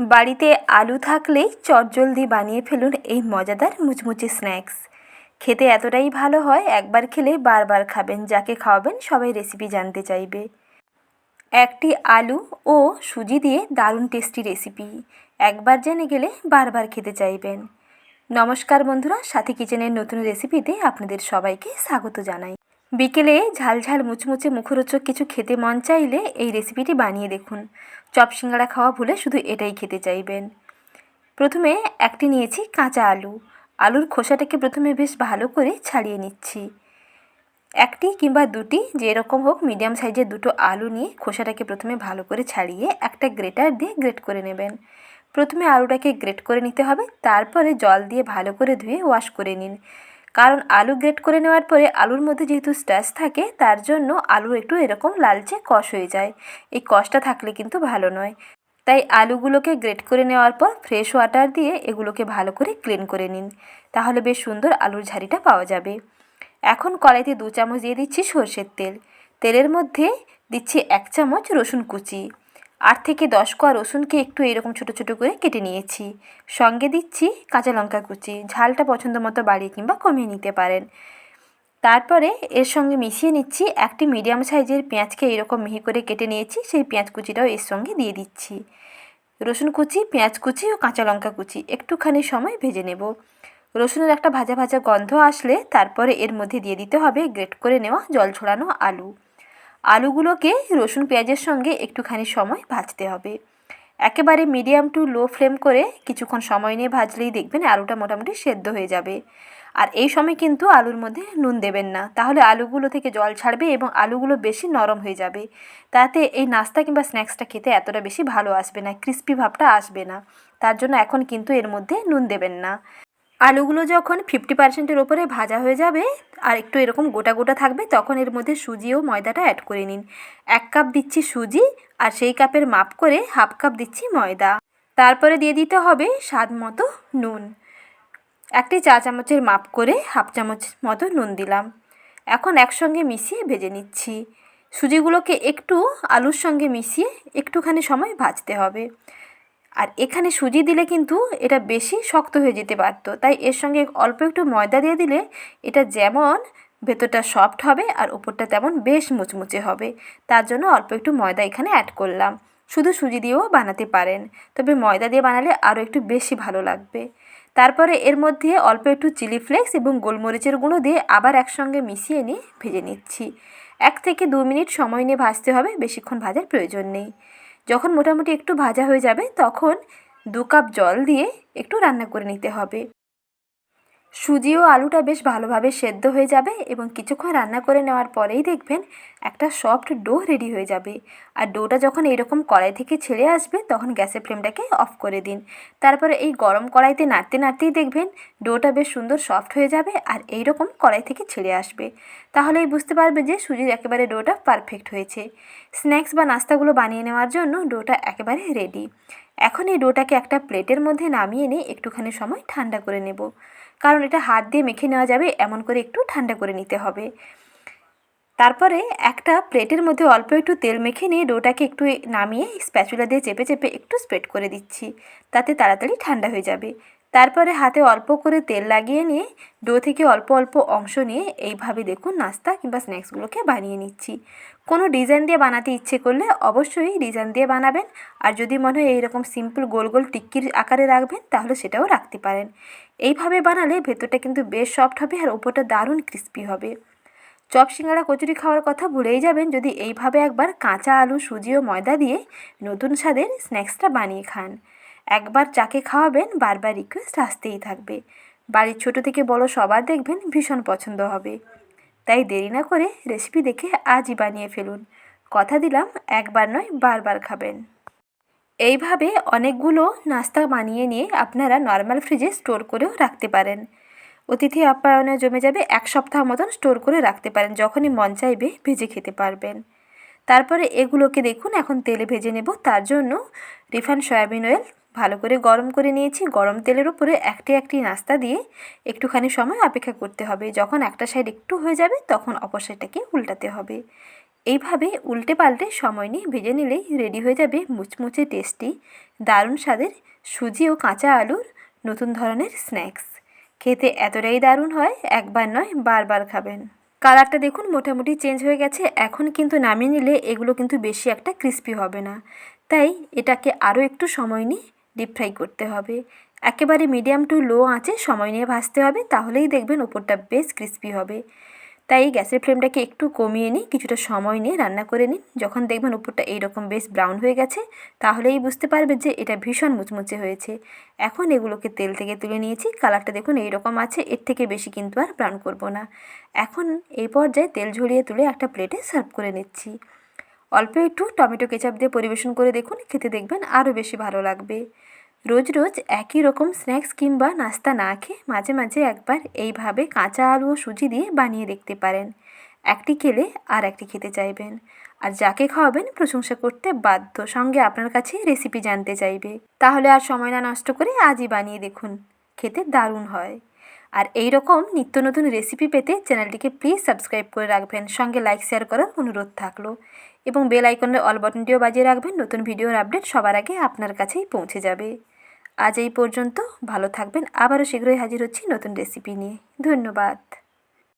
বাড়িতে আলু থাকলেই চটজলদি বানিয়ে ফেলুন এই মজাদার মুচমুচে স্ন্যাক্স। খেতে এতটাই ভালো হয়, একবার খেলে বারবার খাবেন। যাকে খাওয়াবেন সবাই রেসিপি জানতে চাইবে। একটি আলু ও সুজি দিয়ে দারুণ টেস্টি রেসিপি, একবার জেনে গেলে বারবার খেতে চাইবেন। নমস্কার বন্ধুরা, সাথী কিচেনের নতুন রেসিপিতে আপনাদের সবাইকে স্বাগত জানাই। বিকেলে ঝালঝাল মুচমুচে মুখরোচক কিছু খেতে মন চাইলে এই রেসিপিটি বানিয়ে দেখুন। চপ সিঙ্গাড়া খাওয়া ভুলে শুধু এটাই খেতে চাইবেন। প্রথমে একটি নিয়েছি কাঁচা আলু। আলুর খোসাটাকে প্রথমে বেশ ভালো করে ছাড়িয়ে নিচ্ছি। একটি কিংবা দুটি, যেরকম হোক, মিডিয়াম সাইজের দুটো আলু নিয়ে খোসাটাকে প্রথমে ভালো করে ছাড়িয়ে একটা গ্রেটার দিয়ে গ্রেট করে নেবেন। প্রথমে আলুটাকে গ্রেট করে নিতে হবে, তারপরে জল দিয়ে ভালো করে ধুয়ে ওয়াশ করে নিন। কারণ আলু গ্রেট করে নেওয়ার পরে আলুর মধ্যে যেহেতু স্টার্চ থাকে, তার জন্য আলু একটু এরকম লালচে কষ হয়ে যায়। এই কষটা থাকলে কিন্তু ভালো নয়। তাই আলুগুলোকে গ্রেট করে নেওয়ার পর ফ্রেশ ওয়াটার দিয়ে এগুলোকে ভালো করে ক্লিন করে নিন, তাহলে বেশ সুন্দর আলুর ঝারিটা পাওয়া যাবে। এখন কড়াইতে 2 চামচ দিয়ে দিচ্ছি সরষের তেল। তেলের মধ্যে দিচ্ছি 1 চামচ রসুন কুচি। 8 থেকে 10 কোয়া রসুনকে একটু এরকম ছোটো ছোটো করে কেটে নিয়েছি। সঙ্গে দিচ্ছি কাঁচা লঙ্কা কুচি। ঝালটা পছন্দ মতো বাড়িয়ে কিংবা কমিয়ে নিতে পারেন। তারপরে এর সঙ্গে মিশিয়ে নিচ্ছি একটি মিডিয়াম সাইজের পেঁয়াজকে এরকম মিহি করে কেটে নিয়েছি, সেই পেঁয়াজ কুচিটাও এর সঙ্গে দিয়ে দিচ্ছি। রসুন কুচি, পেঁয়াজ কুচি ও কাঁচা লঙ্কা কুচি একটুখানি সময় ভেজে নেব। রসুনের একটা ভাজা ভাজা গন্ধ আসলে তারপরে এর মধ্যে দিয়ে দিতে হবে গ্রেট করে নেওয়া জল ছড়ানো আলু। আলুগুলোকে রসুন পেঁয়াজের সঙ্গে একটুখানি সময় ভাজতে হবে। একেবারে মিডিয়াম টু লো ফ্লেম করে কিছুক্ষণ সময় নিয়ে ভাজলেই দেখবেন আলুটা মোটামুটি সেদ্ধ হয়ে যাবে। আর এই সময় কিন্তু আলুর মধ্যে নুন দেবেন না, তাহলে আলুগুলো থেকে জল ছাড়বে এবং আলুগুলো বেশি নরম হয়ে যাবে। তাতে এই নাস্তা কিংবা স্ন্যাক্সটা খেতে এতটা বেশি ভালো আসবে না, ক্রিস্পি ভাবটা আসবে না। তার জন্য এখন কিন্তু এর মধ্যে নুন দেবেন না। আলুগুলো যখন 50%-এর ওপরে ভাজা হয়ে যাবে আর একটু এরকম গোটা গোটা থাকবে, তখন এর মধ্যে সুজি ও ময়দাটা অ্যাড করে নিন। 1 কাপ দিচ্ছি সুজি, আর সেই কাপের মাপ করে হাফ কাপ দিচ্ছি ময়দা। তারপরে দিয়ে দিতে হবে স্বাদ মতো নুন। একটি চা চামচের মাপ করে হাফ চামচ মতো নুন দিলাম। এখন একসঙ্গে মিশিয়ে ভেজে নিচ্ছি। সুজিগুলোকে একটু আলুর সঙ্গে মিশিয়ে একটুখানি সময় ভাজতে হবে। আর এখানে সুজি দিলে কিন্তু এটা বেশি শক্ত হয়ে যেতে পারত, তাই এর সঙ্গে অল্প একটু ময়দা দিয়ে দিলে এটা যেমন ভেতরটা সফট হবে আর ওপরটা তেমন বেশ মুচমুচে হবে। তার জন্য অল্প একটু ময়দা এখানে অ্যাড করলাম। শুধু সুজি দিয়েও বানাতে পারেন, তবে ময়দা দিয়ে বানালে আরও একটু বেশি ভালো লাগবে। তারপরে এর মধ্যে অল্প একটু চিলি ফ্লেক্স এবং গোলমরিচের গুঁড়ো দিয়ে আবার একসঙ্গে মিশিয়ে নিয়ে ভেজে নিচ্ছি। 1 থেকে 2 মিনিট সময় নিয়ে ভাজতে হবে, বেশিক্ষণ ভাজার প্রয়োজন নেই। যখন মোটামুটি একটু ভাজা হয়ে যাবে তখন 2 কাপ জল দিয়ে একটু রান্না করে নিতে হবে। সুজি ও আলুটা বেশ ভালোভাবে সেদ্ধ হয়ে যাবে এবং কিছুক্ষণ রান্না করে নেওয়ার পরেই দেখবেন একটা সফট ডো রেডি হয়ে যাবে। আর ডোটা যখন এরকম কড়াই থেকে ছেড়ে আসবে তখন গ্যাসের ফ্লেমটাকে অফ করে দিন। তারপরে এই গরম কড়াইতে নাড়তে নাড়তেই দেখবেন ডোটা বেশ সুন্দর সফট হয়ে যাবে আর এই রকম কড়াই থেকে ছেড়ে আসবে। তাহলেই বুঝতে পারবে যে সুজির একেবারে ডোটা পারফেক্ট হয়েছে। স্ন্যাক্স বা নাস্তাগুলো বানিয়ে নেওয়ার জন্য ডোটা একেবারে রেডি। এখন এই ডোটাকে একটা প্লেটের মধ্যে নামিয়ে নিয়ে একটুখানি সময় ঠান্ডা করে নেব, কারণ এটা হাত দিয়ে মেখে নেওয়া যাবে এমন করে একটু ঠান্ডা করে নিতে হবে। তারপরে একটা প্লেটের মধ্যে অল্প একটু তেল মেখে নিয়ে ডোটাকে একটু নামিয়ে স্প্যাচুলা দিয়ে চেপে চেপে একটু স্প্রেড করে দিচ্ছি, তাতে তাড়াতাড়ি ঠান্ডা হয়ে যাবে। তারপরে হাতে অল্প করে তেল লাগিয়ে নিয়ে ডো থেকে অল্প অল্প অংশ নিয়ে এইভাবে দেখুন নাস্তা কিংবা স্ন্যাক্সগুলোকে বানিয়ে নিচ্ছি। কোনো ডিজাইন দিয়ে বানাতে ইচ্ছে করলে অবশ্যই ডিজাইন দিয়ে বানাবেন, আর যদি মনে হয় এইরকম সিম্পল গোল গোল টিক্কির আকারে রাখবেন তাহলে সেটাও রাখতে পারেন। এইভাবে বানালে ভেতরটা কিন্তু বেশ সফট হবে আর ওপরটা দারুণ ক্রিস্পি হবে। চপ সিঙ্গাড়া কচুরি খাওয়ার কথা ভুলেই যাবেন যদি এইভাবে একবার কাঁচা আলু, সুজি ও ময়দা দিয়ে নতুন স্বাদের স্ন্যাক্সটা বানিয়ে খান। একবার যাকে খাওয়াবেন বারবার রিকোয়েস্ট আসতেই থাকবে। বাড়ির ছোট থেকে বড় সবার দেখবেন ভীষণ পছন্দ হবে। তাই দেরি না করে রেসিপি দেখে আজই বানিয়ে ফেলুন। কথা দিলাম একবার নয় বারবার খাবেন। এইভাবে অনেকগুলো নাস্তা বানিয়ে নিয়ে আপনারা নর্মাল ফ্রিজে স্টোর করেও রাখতে পারেন। অতিথি আপ্যায়নে জমে যাবে, 1 সপ্তাহ মতন স্টোর করে রাখতে পারেন, যখনই মন চাইবে ভেজে খেতে পারবেন। তারপরে এগুলোকে দেখুন এখন তেলে ভেজে নেব। তার জন্য রিফাইন্ড সয়াবিন অয়েল ভালো করে গরম করে নিয়েছি। গরম তেলের উপরে একটি একটি নাস্তা দিয়ে একটুখানি সময় অপেক্ষা করতে হবে। যখন একটা সাইড একটু হয়ে যাবে তখন অপর সাইডটাকে উল্টাতে হবে। এইভাবে উল্টে পাল্টে সময় নিয়ে ভেজে নিলেই রেডি হয়ে যাবে মুচমুচে টেস্টি দারুণ স্বাদের সুজি ও কাঁচা আলুর নতুন ধরনের স্ন্যাক্স। খেতে এতটাই দারুণ হয়, একবার নয় বারবার খাবেন। কালারটা দেখুন মোটামুটি চেঞ্জ হয়ে গেছে। এখন কিন্তু নামিয়ে নিলে এগুলো কিন্তু বেশি একটা ক্রিস্পি হবে না, তাই এটাকে আরও একটু সময় নিয়ে ডিপ ফ্রাই করতে হবে। একেবারে মিডিয়াম টু লো আঁচে সময় নিয়ে ভাজতে হবে, তাহলেই দেখবেন ওপরটা বেশ ক্রিস্পি হবে। তাই গ্যাসের ফ্লেমটাকে একটু কমিয়ে নিয়ে কিছুটা সময় নিয়ে রান্না করে নিন। যখন দেখবেন উপরটা এইরকম বেশ ব্রাউন হয়ে গেছে, তাহলেই বুঝতে পারবেন যে এটা ভীষণ মুচমুচে হয়েছে। এখন এগুলোকে তেল থেকে তুলে নিয়েছি। কালারটা দেখুন এইরকম আছে, এর থেকে বেশি কিন্তু আর ব্রাউন করব না। এখন এই পর্যায়ে তেল ঝরিয়ে তুলে একটা প্লেটে সার্ভ করে নিচ্ছি। অল্প একটু টমেটো কেচাপ দিয়ে পরিবেশন করে দেখুন, খেতে দেখবেন আরও বেশি ভালো লাগবে। রোজ রোজ একই রকম স্ন্যাক্স কিংবা নাস্তা না খেয়ে মাঝে মাঝে একবার এইভাবে কাঁচা আলু ও সুজি দিয়ে বানিয়ে দেখতে পারেন। একটি খেলে আর একটি খেতে চাইবেন, আর যাকে খাওয়াবেন প্রশংসা করতে বাধ্য, সঙ্গে আপনার কাছে রেসিপি জানতে চাইবে। তাহলে আর সময় না নষ্ট করে আজই বানিয়ে দেখুন, খেতে দারুণ হয়। আর এই রকম নিত্য নতুন রেসিপি পেতে চ্যানেলটিকে প্লিজ সাবস্ক্রাইব করে রাখবেন, সঙ্গে লাইক শেয়ার করার অনুরোধ থাকলো, এবং বেল আইকনের অল বাটনটিও বাজিয়ে রাখবেন। নতুন ভিডিওর আপডেট সবার আগে আপনার কাছেই পৌঁছে যাবে। আজ এই পর্যন্ত, ভালো থাকবেন। আবারও শীঘ্রই হাজির হচ্ছি নতুন রেসিপি নিয়ে। ধন্যবাদ।